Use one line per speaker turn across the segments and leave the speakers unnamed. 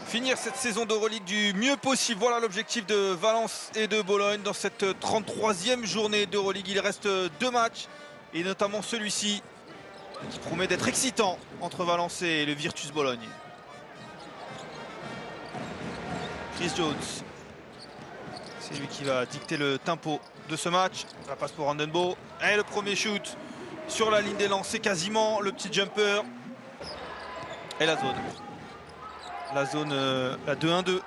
finir cette saison d'Euroleague du mieux possible. Voilà l'objectif de Valence et de Bologne dans cette 33e journée d'Euroleague. Il reste 2 matchs et notamment celui-ci qui promet d'être excitant entre Valence et le Virtus Bologne. Chris Jones, c'est lui qui va dicter le tempo de ce match. La passe pour Andenbo et le premier shoot sur la ligne des lancers quasiment, le petit jumper et la zone. La zone, la 2-1-2.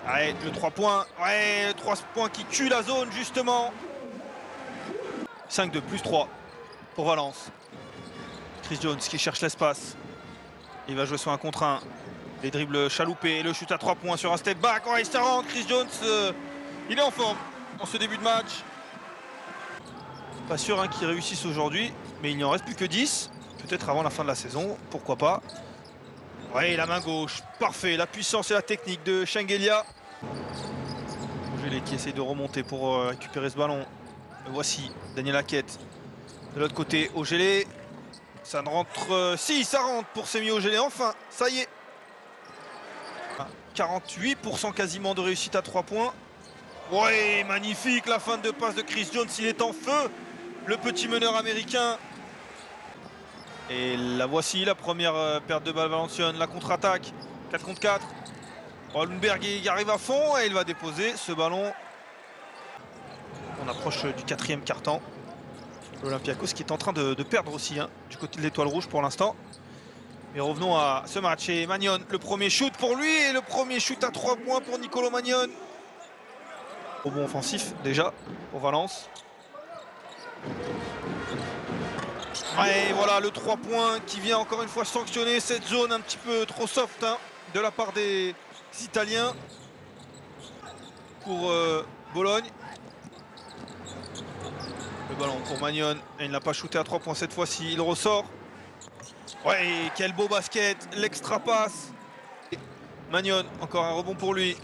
Ouais, le 3 points. Ouais, le 3 points qui tue la zone, justement. 5-2, plus 3 pour Valence. Chris Jones qui cherche l'espace. Il va jouer sur un contre 1. Les dribbles chaloupés, le shoot à 3 points sur un step back. Ouais, ça rentre. Chris Jones, il est en forme en ce début de match. Pas sûr qu'il réussisse aujourd'hui, mais il n'y en reste plus que 10. Peut-être avant la fin de la saison, pourquoi pas. Ouais, la main gauche, parfait, la puissance et la technique de Shengelia. Ogélé qui essaye de remonter pour récupérer ce ballon. Le voici, Daniel Hackett. De l'autre côté, Ogélé. Ça ne rentre... si, ça rentre pour Semi Ogélé, enfin, ça y est. 48% quasiment de réussite à 3 points. Ouais, magnifique, la fin de passe de Chris Jones, il est en feu. Le petit meneur américain. Et la voici, la première perte de balle Valenciennes, la contre-attaque, 4 contre 4. Holmberg il arrive à fond et il va déposer ce ballon. On approche du 4e quart-temps. L'Olympiakos qui est en train de perdre aussi du côté de l'étoile rouge pour l'instant. Mais revenons à ce match. Et Magnon, le premier shoot pour lui et le premier shoot à 3 points pour Nicolo Magnon. Rebond offensif déjà pour Valence. Et voilà le 3 points qui vient encore une fois sanctionner cette zone un petit peu trop soft de la part des Italiens pour Bologne. Le ballon pour Magnon, et il n'a pas shooté à 3 points cette fois-ci, il ressort. Ouais, quel beau basket, l'extra passe. Magnon, encore un rebond pour lui.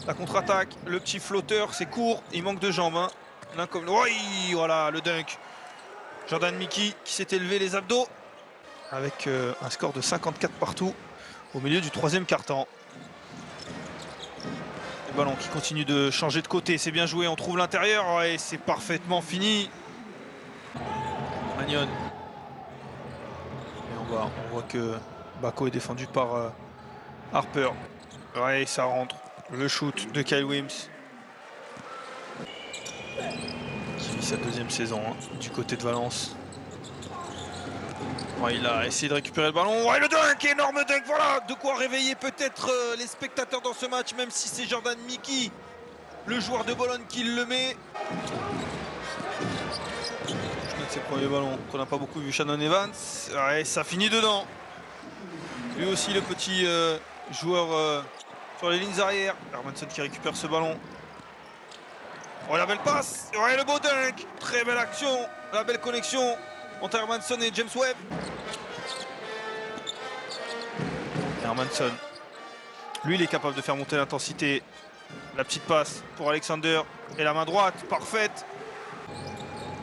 La contre-attaque, le petit flotteur, c'est court, il manque de jambes. L'un comme... Oui, voilà le dunk. Jordan Mickey qui s'est élevé les abdos avec un score de 54 partout au milieu du 3e quart-temps. Le ballon qui continue de changer de côté, c'est bien joué, on trouve l'intérieur et c'est parfaitement fini. Magnon. Et on voit que Bako est défendu par Harper. Ouais, ça rentre. Le shoot de Kyle Williams. Qui vit sa 2e saison du côté de Valence. Ouais, il a essayé de récupérer le ballon. Ouais, le dunk, énorme dunk, voilà. De quoi réveiller peut-être les spectateurs dans ce match, même si c'est Jordan Mickey, le joueur de Bologne, qui le met. Je note ses premiers ballons qu'on n'a pas beaucoup vu. Shannon Evans. Ouais, ça finit dedans. Lui aussi, le petit joueur sur les lignes arrière. Hermanson qui récupère ce ballon. Oh, la belle passe, ouais, le beau dunk, très belle action, la belle connexion entre Hermanson et James Webb. Hermanson, lui il est capable de faire monter l'intensité. La petite passe pour Alexander et la main droite, parfaite.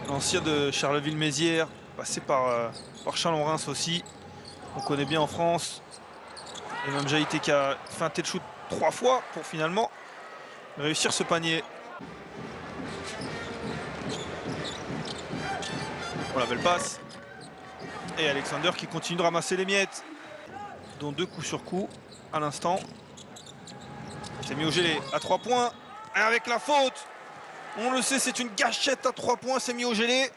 L'ancien de Charleville-Mézières, passé par Chalon-Reims aussi. On connaît bien en France. Et même Jaïté qui a feinté le shoot 3 fois pour finalement réussir ce panier. Oh, la belle passe. Et Alexander qui continue de ramasser les miettes, dont 2 coups sur coup à l'instant. C'est mis au gelé à 3 points. Et avec la faute, on le sait, c'est une gâchette à 3 points. C'est mis au gelé.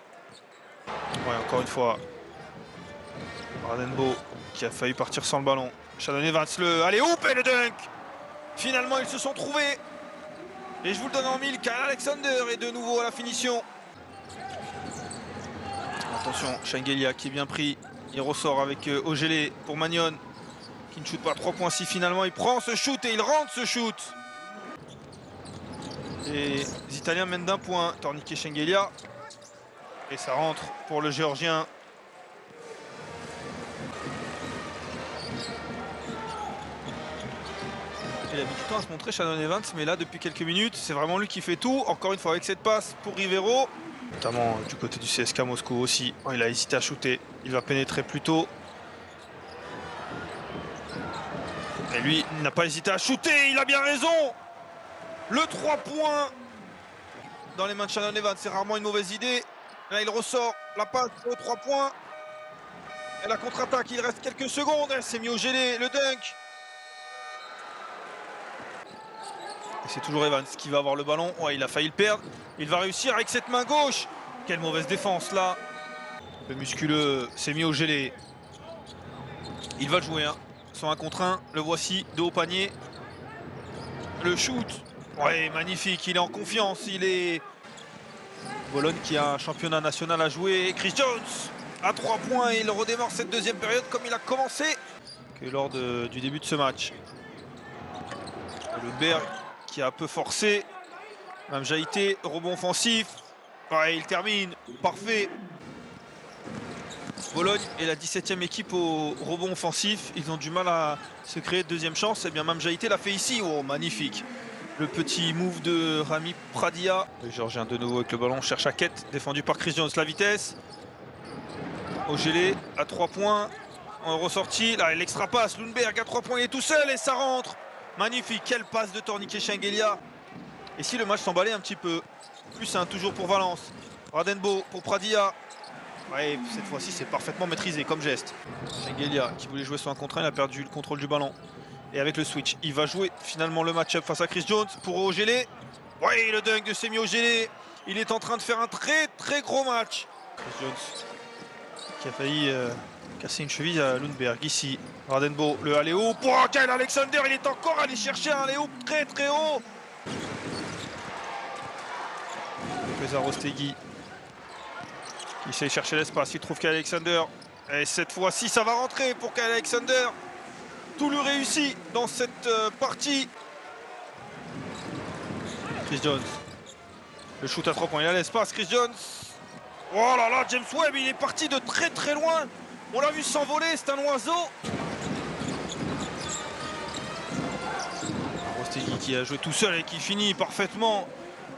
Ouais, encore une fois. Radenbo qui a failli partir sans le ballon. Shannon Evans, le allez-oop et le dunk. Finalement, ils se sont trouvés. Et je vous le donne en mille, Kyle Alexander est de nouveau à la finition. Attention, Shengelia qui est bien pris. Il ressort avec Ogélé pour Magnon. Qui ne shoot pas 3 points. Si finalement il prend ce shoot et il rentre ce shoot. Et les Italiens mènent d'1 point. Torniquet Shengelia. Et ça rentre pour le Géorgien. Il a mis du temps à se montrer, Shannon Evans, mais là depuis quelques minutes c'est vraiment lui qui fait tout. Encore une fois avec cette passe pour Rivero, notamment du côté du CSKA Moscou aussi. Oh, il a hésité à shooter, il va pénétrer plus tôt. Et lui, il n'a pas hésité à shooter, il a bien raison. Le 3 points dans les mains de Shannon Evans, c'est rarement une mauvaise idée. Là, il ressort la passe au 3 points. Et la contre-attaque, il reste quelques secondes. Elle s'est mis au gelé, le dunk. Et c'est toujours Evans qui va avoir le ballon. Ouais, il a failli le perdre. Il va réussir avec cette main gauche. Quelle mauvaise défense là. Le musculeux s'est mis au gelé. Il va le jouer, hein. Son 1 contre 1, le voici, de haut panier. Le shoot. Ouais, magnifique, il est en confiance. Il est... Bologne qui a un championnat national à jouer. Chris Jones à 3 points et il redémarre cette deuxième période comme il a commencé que lors du début de ce match. Lundberg qui a un peu forcé. Même Jaïté, rebond offensif. Ouais, il termine. Parfait. Bologne est la 17e équipe au rebond offensif. Ils ont du mal à se créer de deuxième chance. Et bien même Jaïté l'a fait ici. Oh, magnifique. Le petit move de Rami Pradia. Le Géorgien de nouveau avec le ballon. Cherche à quête. Défendu par Chris Jones. La vitesse. Au gelé à 3 points. En ressorti. Là, l'extra passe. Lundberg à 3 points. Il est tout seul et ça rentre. Magnifique. Quelle passe de Torniquet Shengelia. Et si le match s'emballait un petit peu. Plus un toujours pour Valence. Radenbo pour Pradia. Ouais, cette fois-ci, c'est parfaitement maîtrisé comme geste. Shengelia qui voulait jouer sur un contre 1, il a perdu le contrôle du ballon. Et avec le switch, il va jouer finalement le match-up face à Chris Jones pour Ogélé. Ouais, le dunk de Semi Ogélé. Il est en train de faire un très très gros match. Chris Jones qui a failli casser une cheville à Lundberg. Ici, Radenbo, le alley-oop. Oh, Kyle Alexander, il est encore allé chercher un alley-oop très très haut. César Ostegui qui essaie de chercher l'espace, il trouve Kyle Alexander. Et cette fois-ci, ça va rentrer pour Kyle Alexander. Tout lui réussit dans cette partie. Chris Jones. Le shoot à 3 points, il a l'espace. Chris Jones. Oh là là, James Webb, il est parti de très très loin. On l'a vu s'envoler, c'est un oiseau. Ostegui qui a joué tout seul et qui finit parfaitement.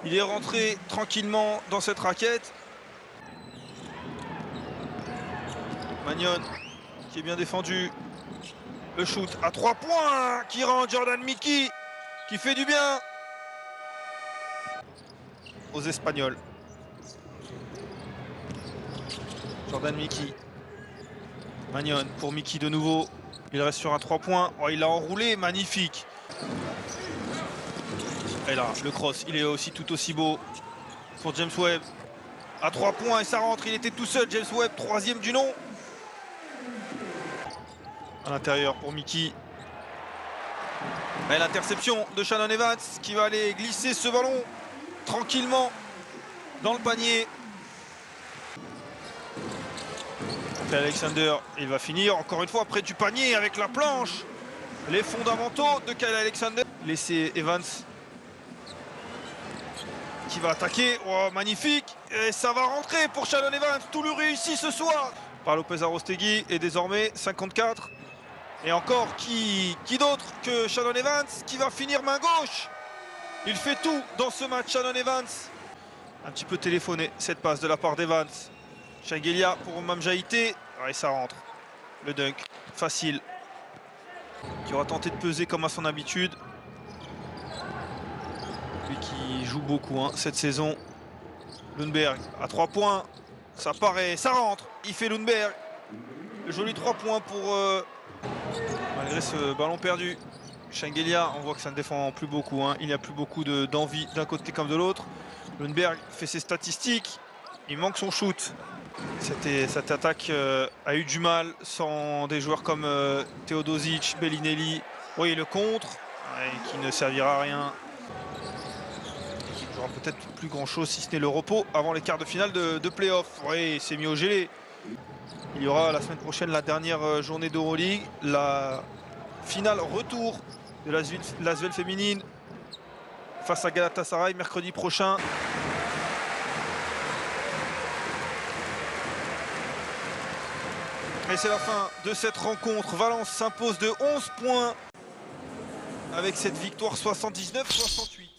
Il est rentré tranquillement dans cette raquette. Magnon qui est bien défendu. Le shoot à 3 points qui rend Jordan Mickey qui fait du bien aux Espagnols. Jordan Mickey. Magnon pour Mickey de nouveau. Il reste sur un 3 points. Oh, il a enroulé, magnifique. Et là, le cross, il est aussi tout aussi beau pour James Webb. À 3 points et ça rentre, il était tout seul. James Webb, 3e du nom. À l'intérieur pour Mickey. Et l'interception de Shannon Evans qui va aller glisser ce ballon tranquillement dans le panier. Kyle Alexander, il va finir encore une fois près du panier avec la planche. Les fondamentaux de Kyle Alexander. Laisser Evans qui va attaquer. Oh, magnifique. Et ça va rentrer pour Shannon Evans. Tout lui réussit ce soir par Lopez Arostegui. Et désormais 54. Et encore qui d'autre que Shannon Evans qui va finir main gauche. Il fait tout dans ce match, Shannon Evans. Un petit peu téléphoné cette passe de la part d'Evans. Shengelia pour Mamjaïté. Et ça rentre. Le dunk facile. Qui aura tenté de peser comme à son habitude. Lui qui joue beaucoup cette saison. Lundberg à 3 points. Ça paraît, ça rentre. Il fait Lundberg. Le joli 3 points pour... malgré ce ballon perdu. Shengelia, on voit que ça ne défend plus beaucoup. Il n'y a plus beaucoup d'envie d'un côté comme de l'autre. Lundberg fait ses statistiques. Il manque son shoot. Cette attaque a eu du mal sans des joueurs comme Teodosic, Bellinelli. Oui, le contre, qui ne servira à rien. Qui ne jouera peut-être plus grand-chose si ce n'est le repos avant les quarts de finale de play-off. Oui, c'est mis au gelé. Il y aura la semaine prochaine la dernière journée d'Euroleague. La finale retour de l'Asvel féminine face à Galatasaray mercredi prochain. Et c'est la fin de cette rencontre. Valence s'impose de 11 points avec cette victoire 79-68.